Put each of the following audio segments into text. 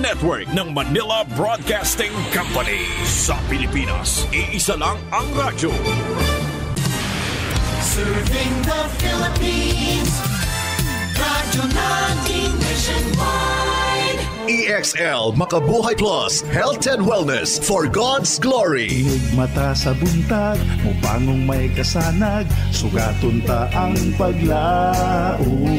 Network ng Manila Broadcasting Company. Sa Pilipinas, iisa lang ang radyo. Serving the Philippines, radyo natin nationwide. EXL Makabuhay Plus, Health and Wellness for God's Glory. Mata sa buntag, mupangong may kasanag, sugaton ta ang paglaom.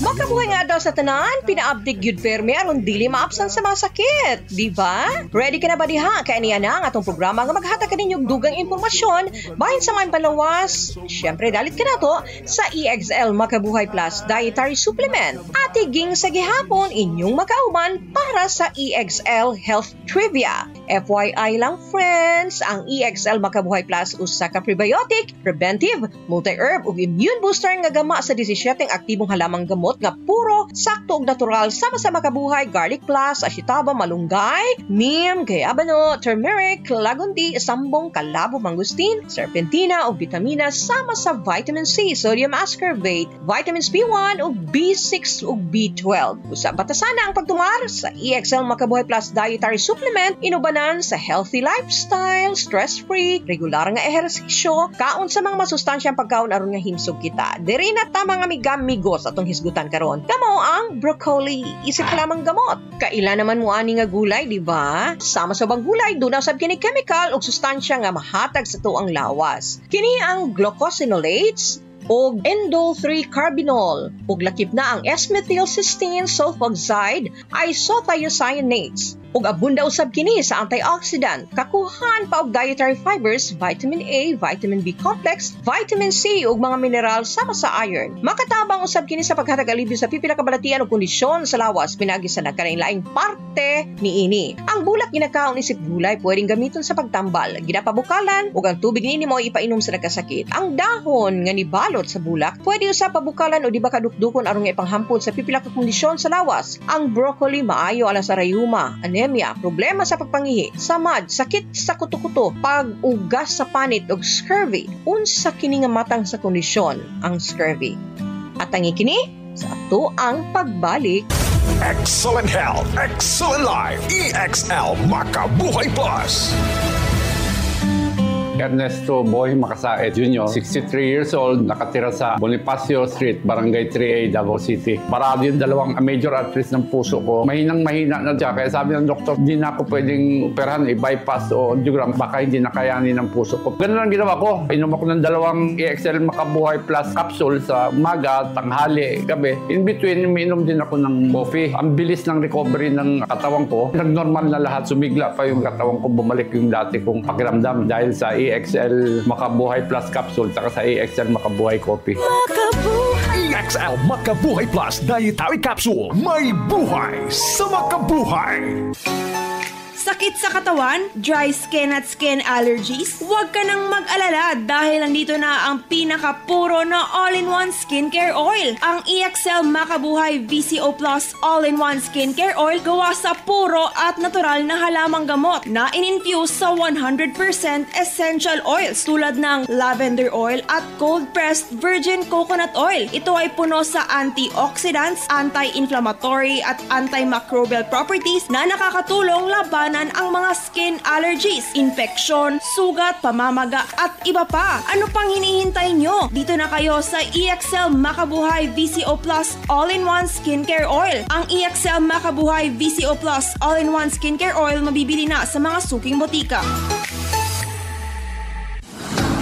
Makabuhay nga daw sa tanan, pinaabdig yun perme aron dili maapsan sa mga sakit, di ba? Ready ka na ba diha? Kaya niya na ang atong programa nga maghatag kaninyong dugang impormasyon bahin sa mga palawas. Siyempre, dalit ka na to sa EXL Makabuhay Plus Dietary Supplement. At higing sa gihapon, inyong makauman para sa EXL Health Trivia. FYI lang friends, ang EXL Makabuhay Plus usa ka prebiotic, preventive, multi-herb ug immune booster nga gama sa 17 aktibong halamang gamot nga puro sakto ug natural sama sa makabuhay, garlic plus, ashitaba, malunggay, neem, gayabano, turmeric, lagundi, sambong, kalabo, mangustin, serpentina ug vitamina sama sa vitamin C, sodium ascorbate, vitamins B1 ug B6 ug B12. Usa batasana ang pagtumar sa EXL Makabuhay Plus Dietary Supplement, inubanan sa healthy lifestyle, stress-free, regular nga ehersisyo, kaon sa mga masustansyang pagkaon aron nga himsog kita. Diri na ta mga amiga-amigos atong hisgutan karon. Kamo ang broccoli, isip ka lamang gamot. Kaila naman mo ani nga gulay, di ba? Sama sa bang gulay, doon sab kini chemical o sustansya nga mahatag sa tuang lawas. Kini ang glucosinolates o indole-3-carbinol ug lakip na ang S-methylcysteine sulfoxide isothiocyanates ug abunda usab kini sa antioxidant, kakuhan pa og dietary fibers, vitamin A, vitamin B complex, vitamin C ug mga mineral sama sa iron. Makatabang usab kini sa paghatag alibyo sa pipila ka balatian o kondisyon sa lawas pinagi sa nagkalain-laing parte niini. Ang bulak ginakaon isip gulay pwedeng gamiton sa pagtambal, ginapabukalan ug ang tubig niini mo ipainom sa nagkasakit. Ang dahon nga nibalot sa bulak pwede usab pabukalan o di ba kadukdukon aron nga ipanghampon sa pipila ka kondisyon sa lawas. Ang broccoli maayo alang sa rayuma, anemia, problema sa pagpangihi, samad, sakit sa kuto-kuto, pag-ugas sa panit ug scurvy. Unsa kini nga matang sa kondisyon ang scurvy. At ang ikini sa ato ang pagbalik. Excellent health, excellent life. EXL Makabuhay Plus. Ernesto Boy Macasaet Jr., 63 years old, nakatira sa Bonifacio Street, Barangay 3A, Davao City. Parado yung dalawang major arteries ng puso ko. Mahinang-mahina na siya. Kaya sabi ng doktor, hindi na ako pwedeng operahan, i-bypass o angiogram. Baka hindi nakayanin ng puso ko. Ganun ang ginawa ko. Inom ako ng dalawang EXL Makabuhay Plus capsule sa umaga, tanghali, gabi. In between, umiinom din ako ng coffee. Ang bilis ng recovery ng katawan ko. Nag-normal na lahat. Sumigla pa yung katawan ko. Bumalik yung dati kong pakiramdam dahil sa EXL Makabuhay Plus capsule saka sa EXL Makabuhay Coffee. EXL Makabuhay Plus Dietary Capsule. May buhay sa makabuhay. Sakit sa katawan, dry skin at skin allergies? Huwag ka nang mag-alala dahil nandito na ang pinakapuro na all-in-one skincare oil. Ang EXL Makabuhay VCO Plus all-in-one skincare oil gawa sa puro at natural na halamang gamot na in-infuse sa 100% essential oils tulad ng lavender oil at cold-pressed virgin coconut oil. Ito ay puno sa antioxidants, anti-inflammatory at antimicrobial properties na nakakatulong laban ang mga skin allergies, infeksyon, sugat, pamamaga at iba pa. Ano pang hinihintay nyo? Dito na kayo sa EXL Makabuhay VCO Plus All-in-One Skincare Oil. Ang EXL Makabuhay VCO Plus All-in-One Skincare Oil mabibili na sa mga suking botika.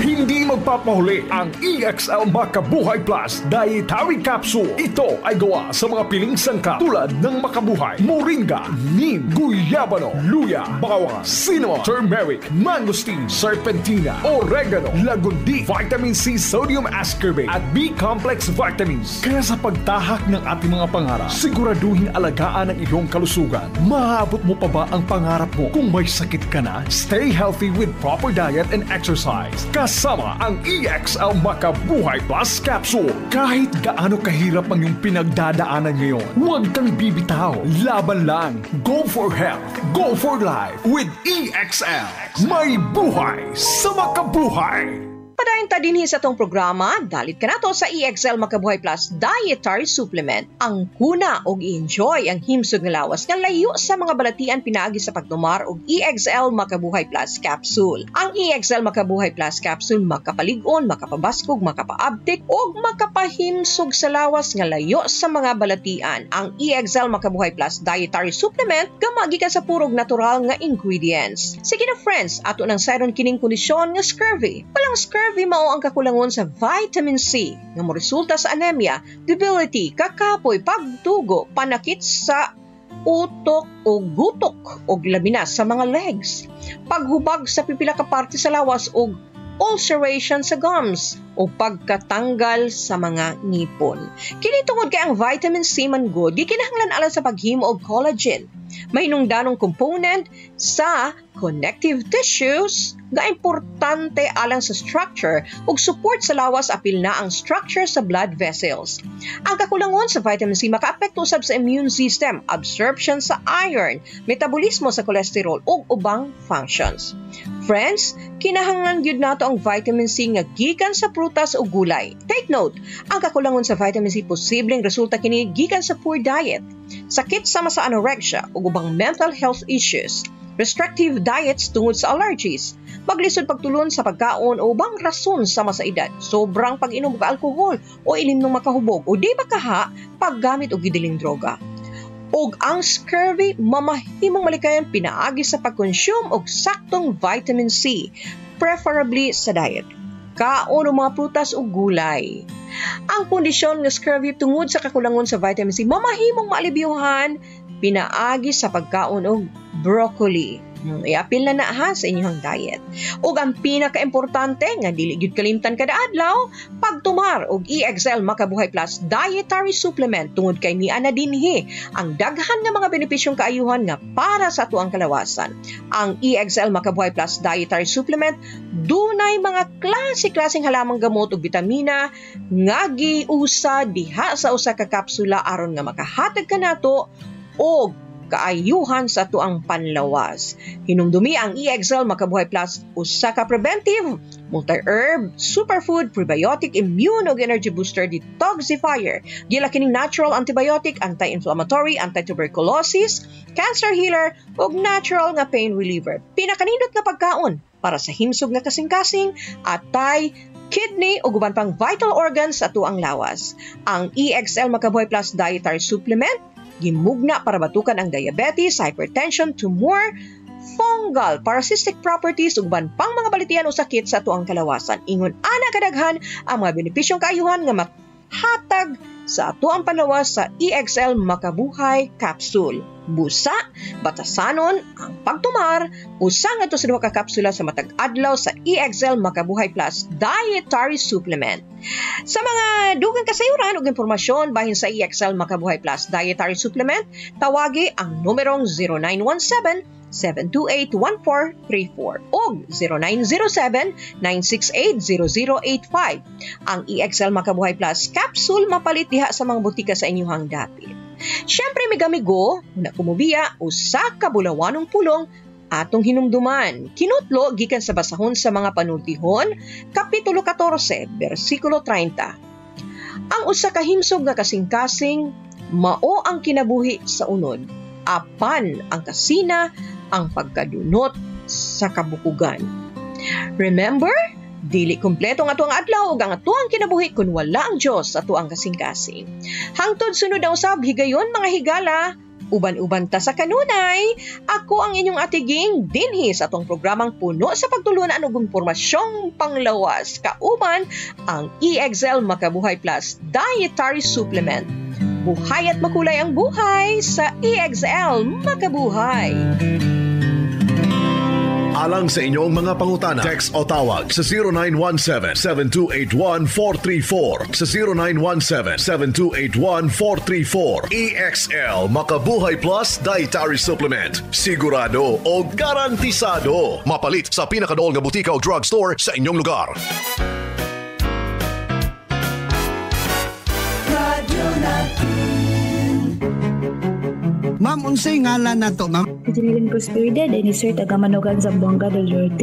Hindi magpapahuli ang EXL Makabuhay Plus Dietary Capsule. Ito ay gawa sa mga piling sangkap tulad ng makabuhay, moringa, neem, guyabano, luya, bawang, cinnamon, turmeric, mangosteen, serpentina, oregano, lagundi, vitamin C, sodium ascorbate at B-complex vitamins. Kaya sa pagtahak ng ating mga pangarap, siguraduhin alagaan ang iyong kalusugan. Maabot mo pa ba ang pangarap mo? Kung may sakit ka na, stay healthy with proper diet and exercise. Kasama ang EXL Makabuhay Plus Capsule. Kahit gaano kahirap ang iyong pinagdadaanan ngayon, huwag kang bibitaw. Laban lang. Go for health. Go for life with EXL. May buhay sa makabuhay. Padayon ta dinhi sa tong programa, dalit ka nato sa EXL Makabuhay Plus Dietary Supplement. Ang kuna og i-enjoy ang himsog nga lawas nga layo sa mga balatian pinaagi sa pagtumar og EXL Makabuhay Plus Capsule. Ang EXL Makabuhay Plus Capsule makapalig-on, makapabaskog, makapaabtik og makapahimsog sa lawas nga layo sa mga balatian. Ang EXL Makabuhay Plus Dietary Supplement gamagi ka sa purog natural nga ingredients. Sige na friends, ato nang sayron kining kondisyon nga scurvy. Walang scurvy mao ang kakulangon sa vitamin C nga moresulta sa anemia, debility, kakapoy, pagtugo, panakit sa utok o gutok o labi na sa mga legs, paghubag sa pipila ka parte sa lawas o ulceration sa gums o pagkatanggal sa mga ngipon. Kini tungod kay ang vitamin C man good gikinahanglan alang sa paghimo og collagen, mahinungdanong component sa connective tissues nga importante alang sa structure ug support sa lawas apil na ang structure sa blood vessels. Ang kakulangon sa vitamin C makaapekto usab sa immune system, absorption sa iron, metabolismo sa cholesterol ug ubang functions. Friends, kinahanglan gyud nato ang vitamin C nga gikan sa prutas ug gulay. Take note, ang kakulangon sa vitamin C posibleng resulta kini gikan sa poor diet, sakit sama sa anorexia ug ubang mental health issues, restrictive diets tungod sa allergies, maglisod pagtulon sa pagkaon o ubang rason sama sa edad, sobrang pag-inom og alcohol o ilimnong makahubog o di makaha paggamit og gidiling droga. Og ang scurvy mamahimong malikayan pinaagi sa pag-consume og saktong vitamin C, preferably sa diet. Kaon o mga prutas o gulay. Ang kondisyon nga scurvy tungod sa kakulangon sa vitamin C mamahimong maalibyuhan pinaagi sa pagkaon og broccoli. Iapil na ha sa inyong diet. Ug ang pinaka-importante nga dili gyud kalimtan kada adlaw, pagtumar og EXL Makabuhay Plus Dietary Supplement tungod kay niya na dinhi ang daghan nga mga benepisyong kaayuhan nga para sa atuang kalawasan. Ang EXL Makabuhay Plus Dietary Supplement dunay mga klase-klaseng halamang gamot ug bitamina nga giusa diha sa usa ka kapsula aron nga makahatag kanato og kaayuhan sa tuang panlawas. Hinumdumi ang EXL Makabuhay Plus usa ka preventive, multi-herb, superfood, prebiotic, immune ug energy booster detoxifier. Gila kining natural antibiotic, anti-inflammatory, anti-tuberculosis, cancer healer ug natural nga pain reliever. Pinakanindot nga pagkaon para sa himsog nga kasing-kasing, atay, kidney ug uban pang vital organs sa tuang lawas. Ang EXL Makabuhay Plus Dietary Supplement gimugna para batukan ang diabetes, hypertension, tumor, fungal, parasitic properties ug uban pang mga balitian o sakit sa atuang kalawasan. Ingon ana kadaghan ang mga benepisyong kaayuhan nga hatag sa atuang panlawas sa EXL Makabuhay Capsule. Busa, batasanon ang pagtumar, usang ato sa duha ka kapsula sa matag adlaw sa EXL Makabuhay Plus Dietary Supplement. Sa mga dugang kasayuran ug impormasyon bahin sa EXL Makabuhay Plus Dietary Supplement, tawagi ang numerong 0917-728-1434 o 0907-968-0085. Ang EXL Makabuhay Plus Capsule mapalit diha sa mga butika sa inyong dapit. Siyempre, migamigo, na kumubiya, usa ka bulawanong pulong atong hinumduman. Kinutlo, gikan sa basahon sa mga panultihon, Kapitulo 14, versikulo 30. Ang usa ka himsog nga kasing-kasing, mao ang kinabuhi sa unod. Apan ang kasina, ang pagkadunot sa kabukugan. Remember? Dili kumpleto nga atuang adlaw ug ang atuang kinabuhi kun wala ang Dios sa atuang kasing-kasing. Hangtod sunod ang usab higayon mga higala, uban-uban ta sa kanunay. Ako ang inyong atiging dinhi sa atong programang puno sa pagtulunan og impormasyong panglawas kauban ang EXL Makabuhay Plus Dietary Supplement. Buhay at makulay ang buhay sa EXL Makabuhay. Alang sa inyong mga pangutana, text o tawag sa 0917-7281-434, sa 0917-7281-434. EXL Makabuhay Plus Dietary Supplement. Sigurado o garantisado. Mapalit sa pinakadool nga butika o drugstore sa inyong lugar. Ma'am, unsay ngalan nato, ma'am? Jillian Prosperida, Denisir, taga Manogan, Zamboanga del Norte.